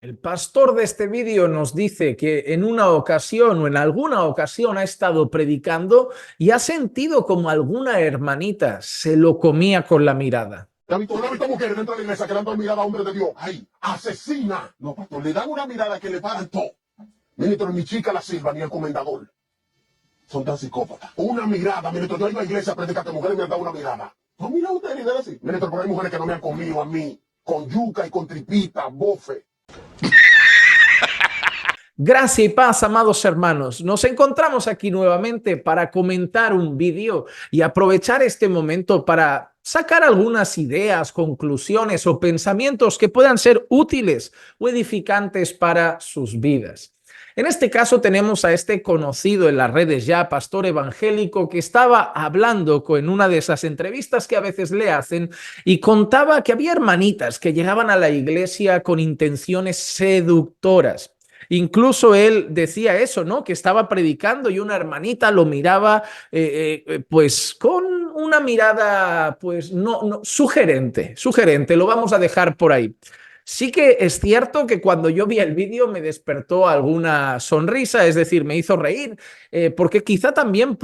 El pastor de este vídeo nos dice que en una ocasión o en alguna ocasión ha estado predicando y ha sentido como alguna hermanita se lo comía con la mirada. ¿No ha visto mujeres dentro de la iglesia que le han dado mirada a hombres de Dios? ¡Ay! ¡Asesina! No, pastor, le dan una mirada que le paran todo. Ministro, ni chica la silva ni el comendador. Son tan psicópatas. Una mirada, ministro, yo he ido a la iglesia a predicar que mujeres me han dado una mirada. No, mira usted, ni así. Ministro, pero hay mujeres que no me han comido a mí, con yuca y con tripita, bofe. Gracia y paz, amados hermanos. Nos encontramos aquí nuevamente para comentar un vídeo y aprovechar este momento para sacar algunas ideas, conclusiones o pensamientos que puedan ser útiles o edificantes para sus vidas. En este caso tenemos a este conocido en las redes ya, pastor evangélico, que estaba hablando en una de esas entrevistas que a veces le hacen y contaba que había hermanitas que llegaban a la iglesia con intenciones seductoras. Incluso él decía eso, ¿no? Que estaba predicando y una hermanita lo miraba, pues con una mirada, pues no, sugerente, lo vamos a dejar por ahí. Sí que es cierto que cuando yo vi el vídeo me despertó alguna sonrisa, es decir, me hizo reír, porque quizá también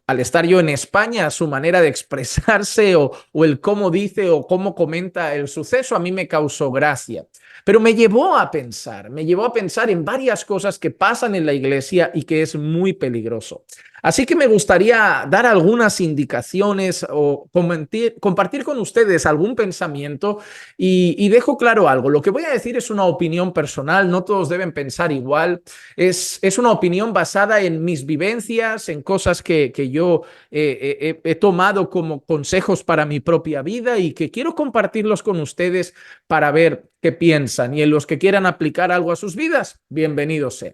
al estar yo en España, su manera de expresarse o el cómo dice o cómo comenta el suceso a mí me causó gracia. Pero me llevó a pensar en varias cosas que pasan en la iglesia y que es muy peligroso. Así que me gustaría dar algunas indicaciones o compartir con ustedes algún pensamiento y dejo claro algo. Lo que voy a decir es una opinión personal, no todos deben pensar igual. Es una opinión basada en mis vivencias, en cosas que yo he tomado como consejos para mi propia vida y que quiero compartirlos con ustedes para ver qué piensan. Y en los que quieran aplicar algo a sus vidas, bienvenidos sean.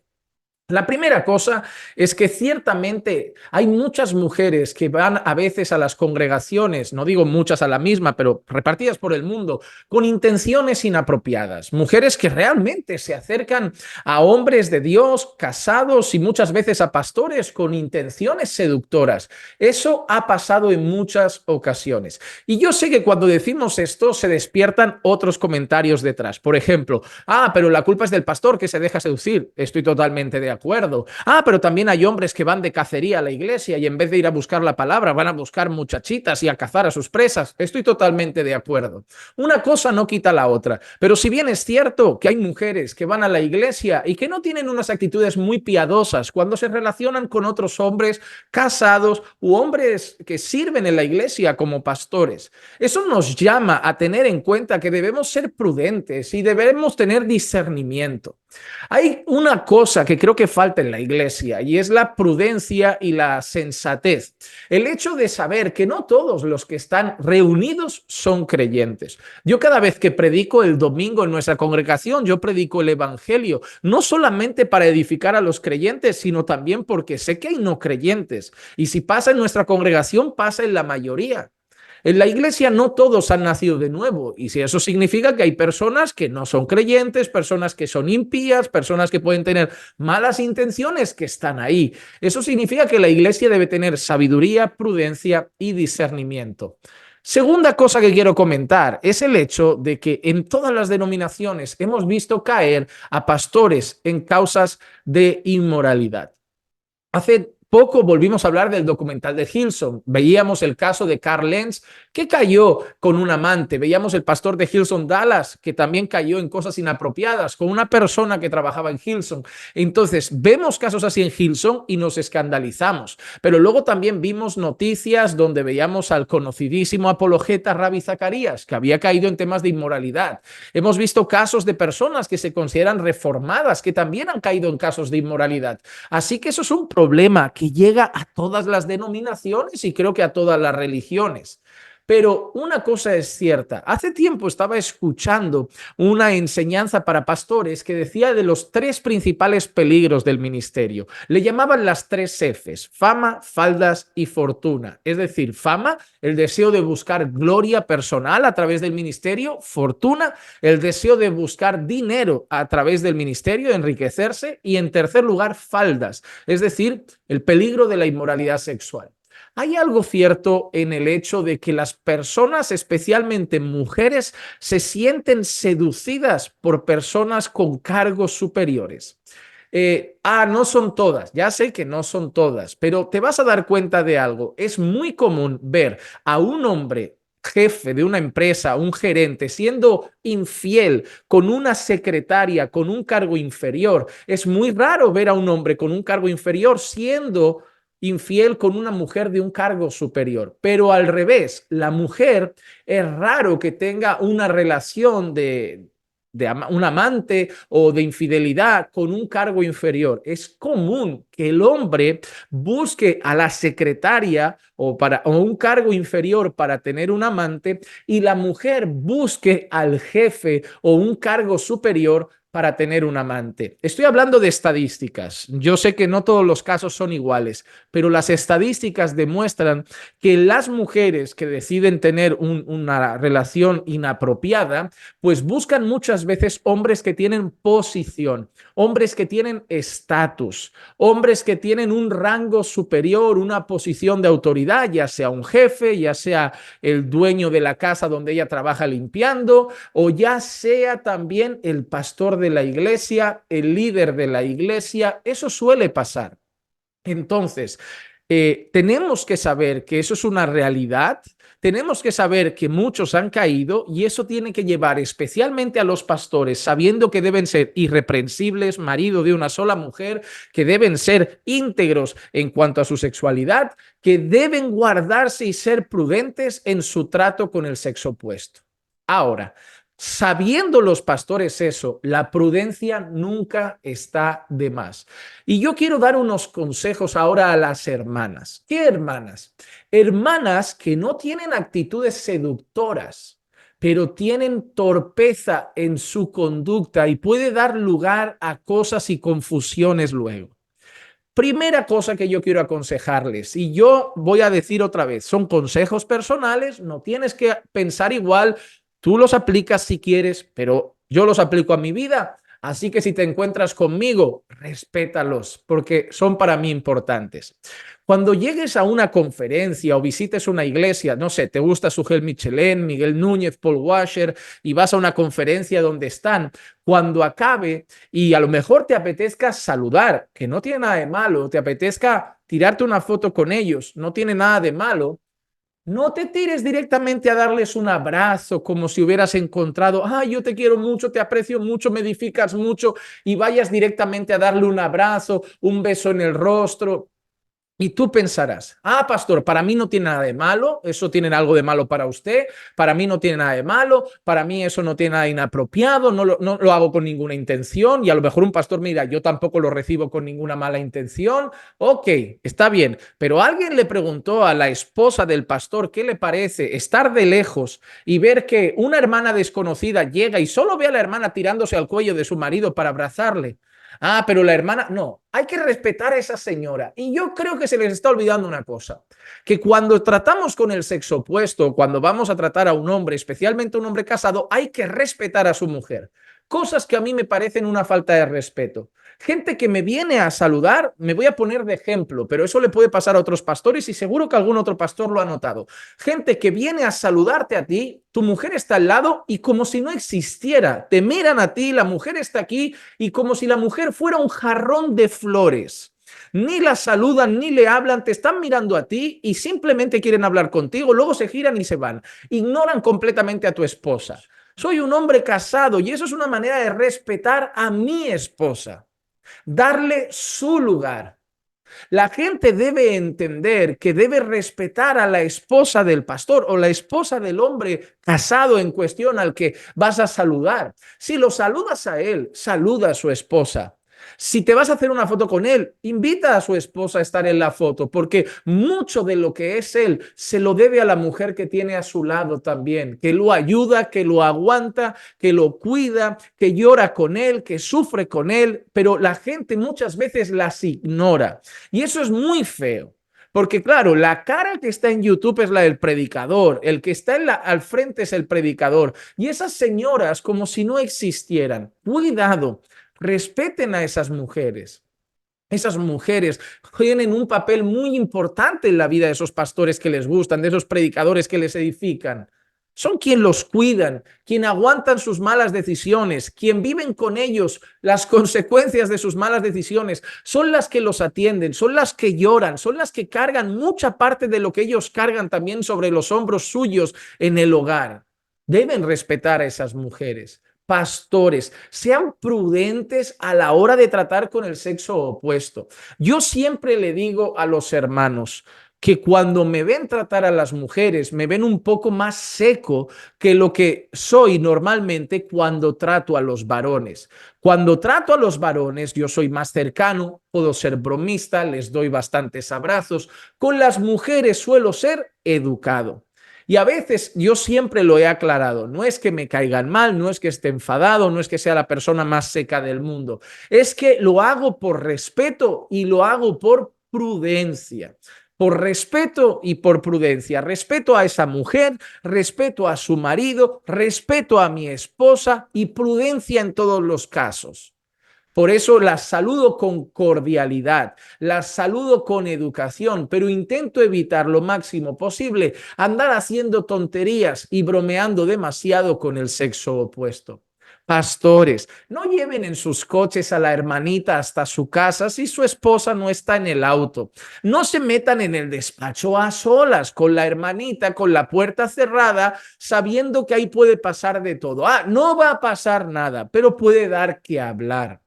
La primera cosa es que ciertamente hay muchas mujeres que van a veces a las congregaciones, no digo muchas a la misma, pero repartidas por el mundo, con intenciones inapropiadas. Mujeres que realmente se acercan a hombres de Dios, casados y muchas veces a pastores con intenciones seductoras. Eso ha pasado en muchas ocasiones. Y yo sé que cuando decimos esto se despiertan otros comentarios detrás. Por ejemplo, pero la culpa es del pastor que se deja seducir. Estoy totalmente de acuerdo. Pero también hay hombres que van de cacería a la iglesia y en vez de ir a buscar la palabra van a buscar muchachitas y a cazar a sus presas. Estoy totalmente de acuerdo. Una cosa no quita la otra, pero si bien es cierto que hay mujeres que van a la iglesia y que no tienen unas actitudes muy piadosas cuando se relacionan con otros hombres casados u hombres que sirven en la iglesia como pastores, eso nos llama a tener en cuenta que debemos ser prudentes y debemos tener discernimiento. Hay una cosa que creo que falta en la iglesia y es la prudencia y la sensatez. El hecho de saber que no todos los que están reunidos son creyentes. Yo cada vez que predico el domingo en nuestra congregación, yo predico el evangelio, no solamente para edificar a los creyentes, sino también porque sé que hay no creyentes. Y si pasa en nuestra congregación, pasa en la mayoría. En la iglesia no todos han nacido de nuevo y si eso significa que hay personas que no son creyentes, personas que son impías, personas que pueden tener malas intenciones que están ahí. Eso significa que la iglesia debe tener sabiduría, prudencia y discernimiento. Segunda cosa que quiero comentar es el hecho de que en todas las denominaciones hemos visto caer a pastores en causas de inmoralidad. Hace poco volvimos a hablar del documental de Hillsong. Veíamos el caso de Carl Lenz, que cayó con un amante. Veíamos el pastor de Hillsong Dallas, que también cayó en cosas inapropiadas con una persona que trabajaba en Hillsong. Entonces, vemos casos así en Hillsong y nos escandalizamos. Pero luego también vimos noticias donde veíamos al conocidísimo apologeta Ravi Zacarías, que había caído en temas de inmoralidad. Hemos visto casos de personas que se consideran reformadas, que también han caído en casos de inmoralidad. Así que eso es un problema que llega a todas las denominaciones y creo que a todas las religiones. Pero una cosa es cierta, hace tiempo estaba escuchando una enseñanza para pastores que decía de los tres principales peligros del ministerio. Le llamaban las tres Fs, fama, faldas y fortuna. Es decir, fama, el deseo de buscar gloria personal a través del ministerio, fortuna, el deseo de buscar dinero a través del ministerio, enriquecerse y en tercer lugar, faldas, es decir, el peligro de la inmoralidad sexual. Hay algo cierto en el hecho de que las personas, especialmente mujeres, se sienten seducidas por personas con cargos superiores. No son todas, ya sé que no son todas, pero te vas a dar cuenta de algo. Es muy común ver a un hombre jefe de una empresa, un gerente, siendo infiel con una secretaria con un cargo inferior. Es muy raro ver a un hombre con un cargo inferior siendo infiel con una mujer de un cargo superior. Pero al revés, la mujer es raro que tenga una relación de un amante o de infidelidad con un cargo inferior. Es común que el hombre busque a la secretaria o un cargo inferior para tener un amante y la mujer busque al jefe o un cargo superior para tener un amante. Estoy hablando de estadísticas. Yo sé que no todos los casos son iguales, pero las estadísticas demuestran que las mujeres que deciden tener una relación inapropiada, pues buscan muchas veces hombres que tienen posición, hombres que tienen estatus, hombres que tienen un rango superior, una posición de autoridad, ya sea un jefe, ya sea el dueño de la casa donde ella trabaja limpiando, o ya sea también el pastor de la iglesia, el líder de la iglesia. Eso suele pasar. Entonces, tenemos que saber que eso es una realidad, tenemos que saber que muchos han caído y eso tiene que llevar especialmente a los pastores, sabiendo que deben ser irreprensibles, marido de una sola mujer, que deben ser íntegros en cuanto a su sexualidad, que deben guardarse y ser prudentes en su trato con el sexo opuesto. Ahora, sabiendo los pastores eso, la prudencia nunca está de más. Y yo quiero dar unos consejos ahora a las hermanas. ¿Qué hermanas? Hermanas que no tienen actitudes seductoras, pero tienen torpeza en su conducta y puede dar lugar a cosas y confusiones luego. Primera cosa que yo quiero aconsejarles, y yo voy a decir otra vez, son consejos personales, no tienes que pensar igual, tú los aplicas si quieres, pero yo los aplico a mi vida, así que si te encuentras conmigo, respétalos, porque son para mí importantes. Cuando llegues a una conferencia o visites una iglesia, no sé, te gusta Sugel Michelén, Miguel Núñez, Paul Washer, y vas a una conferencia donde están, cuando acabe y a lo mejor te apetezca saludar, que no tiene nada de malo, te apetezca tirarte una foto con ellos, no tiene nada de malo, no te tires directamente a darles un abrazo como si hubieras encontrado, yo te quiero mucho, te aprecio mucho, me edificas mucho, y vayas directamente a darle un abrazo, un beso en el rostro. Y tú pensarás, pastor, para mí no tiene nada de malo, eso tiene algo de malo para usted, para mí no tiene nada de malo, para mí eso no tiene nada de inapropiado, no lo hago con ninguna intención, y a lo mejor un pastor mira, yo tampoco lo recibo con ninguna mala intención. Ok, está bien, pero alguien le preguntó a la esposa del pastor qué le parece estar de lejos y ver que una hermana desconocida llega y solo ve a la hermana tirándose al cuello de su marido para abrazarle. Pero la hermana, no, hay que respetar a esa señora. Y yo creo que se les está olvidando una cosa, que cuando tratamos con el sexo opuesto, cuando vamos a tratar a un hombre, especialmente a un hombre casado, hay que respetar a su mujer. Cosas que a mí me parecen una falta de respeto. Gente que me viene a saludar, me voy a poner de ejemplo, pero eso le puede pasar a otros pastores y seguro que algún otro pastor lo ha notado. Gente que viene a saludarte a ti, tu mujer está al lado y como si no existiera, te miran a ti, la mujer está aquí y como si la mujer fuera un jarrón de flores. Ni la saludan, ni le hablan, te están mirando a ti y simplemente quieren hablar contigo, luego se giran y se van. Ignoran completamente a tu esposa. Soy un hombre casado y eso es una manera de respetar a mi esposa, darle su lugar. La gente debe entender que debe respetar a la esposa del pastor o la esposa del hombre casado en cuestión al que vas a saludar. Si lo saludas a él, saluda a su esposa. Si te vas a hacer una foto con él, invita a su esposa a estar en la foto, porque mucho de lo que es él se lo debe a la mujer que tiene a su lado también, que lo ayuda, que lo aguanta, que lo cuida, que llora con él, que sufre con él, pero la gente muchas veces las ignora. Y eso es muy feo. Porque claro, la cara que está en YouTube es la del predicador, el que está al frente es el predicador. Y esas señoras como si no existieran. Cuidado, respeten a esas mujeres. Esas mujeres tienen un papel muy importante en la vida de esos pastores que les gustan, de esos predicadores que les edifican. Son quien los cuidan, quien aguantan sus malas decisiones, quien viven con ellos las consecuencias de sus malas decisiones. Son las que los atienden, son las que lloran, son las que cargan mucha parte de lo que ellos cargan también sobre los hombros suyos en el hogar. Deben respetar a esas mujeres. Pastores, sean prudentes a la hora de tratar con el sexo opuesto. Yo siempre le digo a los hermanos que cuando me ven tratar a las mujeres, me ven un poco más seco que lo que soy normalmente cuando trato a los varones. Cuando trato a los varones, yo soy más cercano, puedo ser bromista, les doy bastantes abrazos. Con las mujeres suelo ser educado. Y a veces yo siempre lo he aclarado, no es que me caigan mal, no es que esté enfadado, no es que sea la persona más seca del mundo, es que lo hago por respeto y lo hago por prudencia. Por respeto y por prudencia. Respeto a esa mujer, respeto a su marido, respeto a mi esposa y prudencia en todos los casos. Por eso las saludo con cordialidad, las saludo con educación, pero intento evitar lo máximo posible andar haciendo tonterías y bromeando demasiado con el sexo opuesto. Pastores, no lleven en sus coches a la hermanita hasta su casa si su esposa no está en el auto. No se metan en el despacho a solas con la hermanita, con la puerta cerrada, sabiendo que ahí puede pasar de todo. No va a pasar nada, pero puede dar que hablar.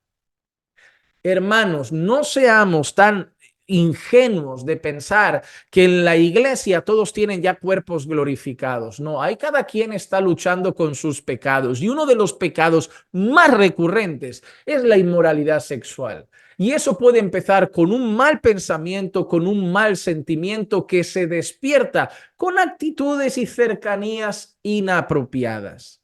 Hermanos, no seamos tan ingenuos de pensar que en la iglesia todos tienen ya cuerpos glorificados. No, hay cada quien está luchando con sus pecados y uno de los pecados más recurrentes es la inmoralidad sexual. Y eso puede empezar con un mal pensamiento, con un mal sentimiento que se despierta con actitudes y cercanías inapropiadas.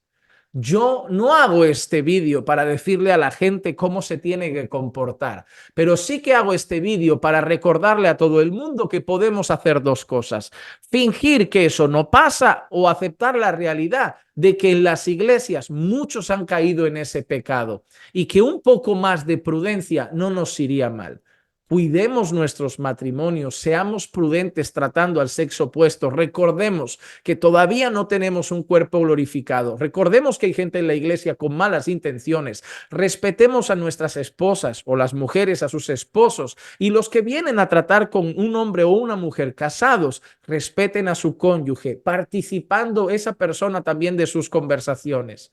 Yo no hago este vídeo para decirle a la gente cómo se tiene que comportar, pero sí que hago este vídeo para recordarle a todo el mundo que podemos hacer dos cosas: fingir que eso no pasa o aceptar la realidad de que en las iglesias muchos han caído en ese pecado y que un poco más de prudencia no nos iría mal. Cuidemos nuestros matrimonios, seamos prudentes tratando al sexo opuesto. Recordemos que todavía no tenemos un cuerpo glorificado. Recordemos que hay gente en la iglesia con malas intenciones. Respetemos a nuestras esposas o las mujeres a sus esposos, y los que vienen a tratar con un hombre o una mujer casados, respeten a su cónyuge, participando esa persona también de sus conversaciones.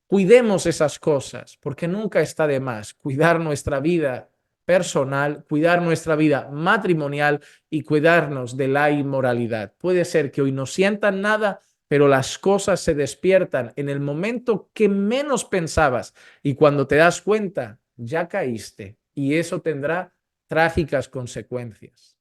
Cuidemos esas cosas, porque nunca está de más cuidar nuestra vida personal, cuidar nuestra vida matrimonial y cuidarnos de la inmoralidad. Puede ser que hoy no sientan nada, pero las cosas se despiertan en el momento que menos pensabas y cuando te das cuenta, ya caíste y eso tendrá trágicas consecuencias.